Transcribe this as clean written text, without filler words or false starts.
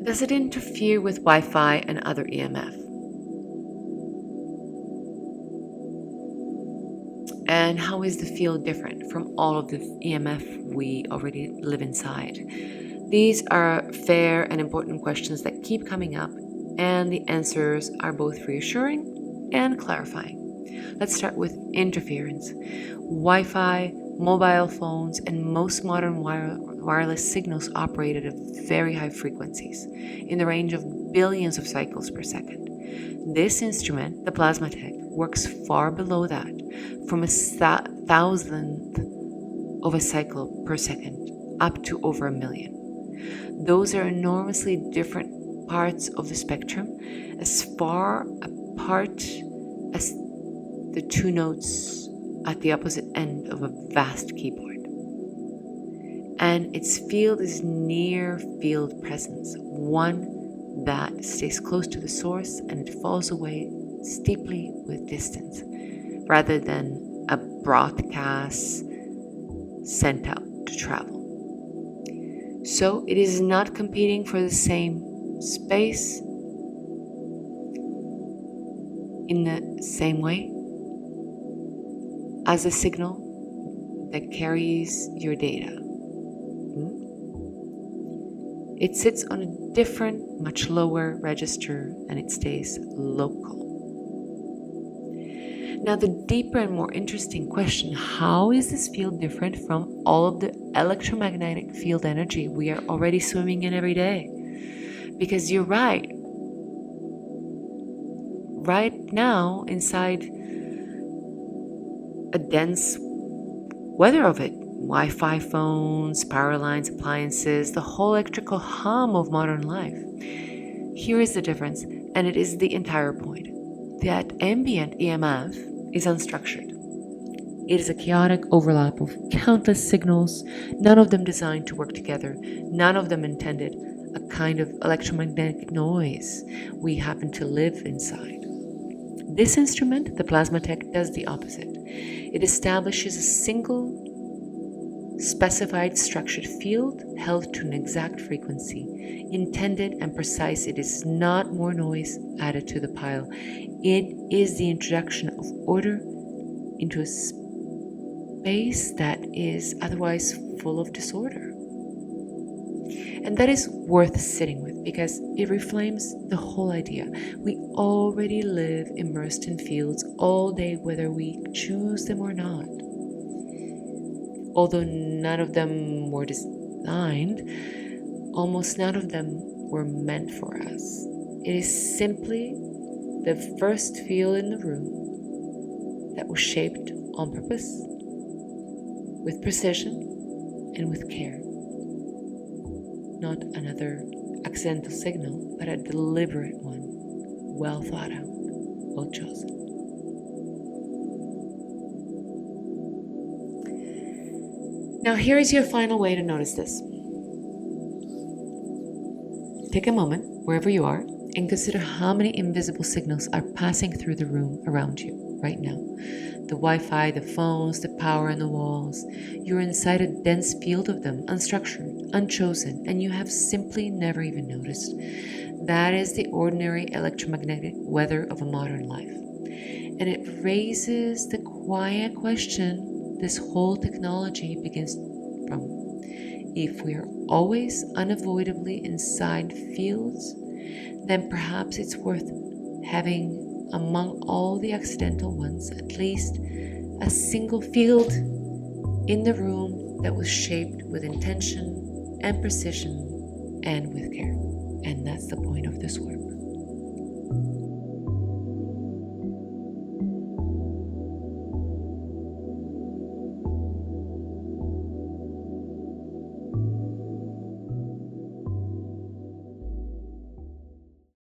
Does it interfere with Wi-Fi and other EMF? And how is the field different from all of the EMF we already live inside? These are fair and important questions that keep coming up, and the answers are both reassuring and clarifying. Let's start with interference. Wi-Fi, mobile phones, and most modern wireless signals operate at very high frequencies, in the range of billions of cycles per second. This instrument, the plasma.tech, works far below that, from a thousandth of a cycle per second up to over 1,000,000. Those are enormously different parts of the spectrum, as far apart as the two notes at the opposite end of a vast keyboard. And its field is near field presence, one that stays close to the source and it falls away steeply with distance, rather than a broadcast sent out to travel. So it is not competing for the same space in the same way as a signal that carries your data. It sits on a different, much lower register, and it stays local. Now, the deeper and more interesting question, how is this field different from all of the electromagnetic field energy we are already swimming in every day? Because you're right. Right now, inside a dense weather of it, Wi-Fi phones, power lines, appliances, the whole electrical hum of modern life. Here is the difference, and it is the entire point, that ambient EMF is unstructured. It is a chaotic overlap of countless signals, none of them designed to work together, none of them intended a kind of electromagnetic noise we happen to live inside. This instrument, the plasma.tech, does the opposite. It establishes a single specified structured field held to an exact frequency, intended and precise. It is not more noise added to the pile. It is the introduction of order into a space that is otherwise full of disorder. And that is worth sitting with because it reframes the whole idea. We already live immersed in fields all day, whether we choose them or not. Although none of them were designed, almost none of them were meant for us. It is simply the first field in the room that was shaped on purpose, with precision and with care. Not another accidental signal, but a deliberate one, well thought out, well chosen. Now, here is your final way to notice this. Take a moment, wherever you are, and consider how many invisible signals are passing through the room around you right now. The Wi-Fi, the phones, the power in the walls. You're inside a dense field of them, unstructured, unchosen, and you have simply never even noticed. That is the ordinary electromagnetic weather of a modern life. And it raises the quiet question this whole technology begins from. If we are always unavoidably inside fields, then perhaps it's worth having, among all the accidental ones, at least a single field in the room that was shaped with intention and precision and with care. And that's the point of this work.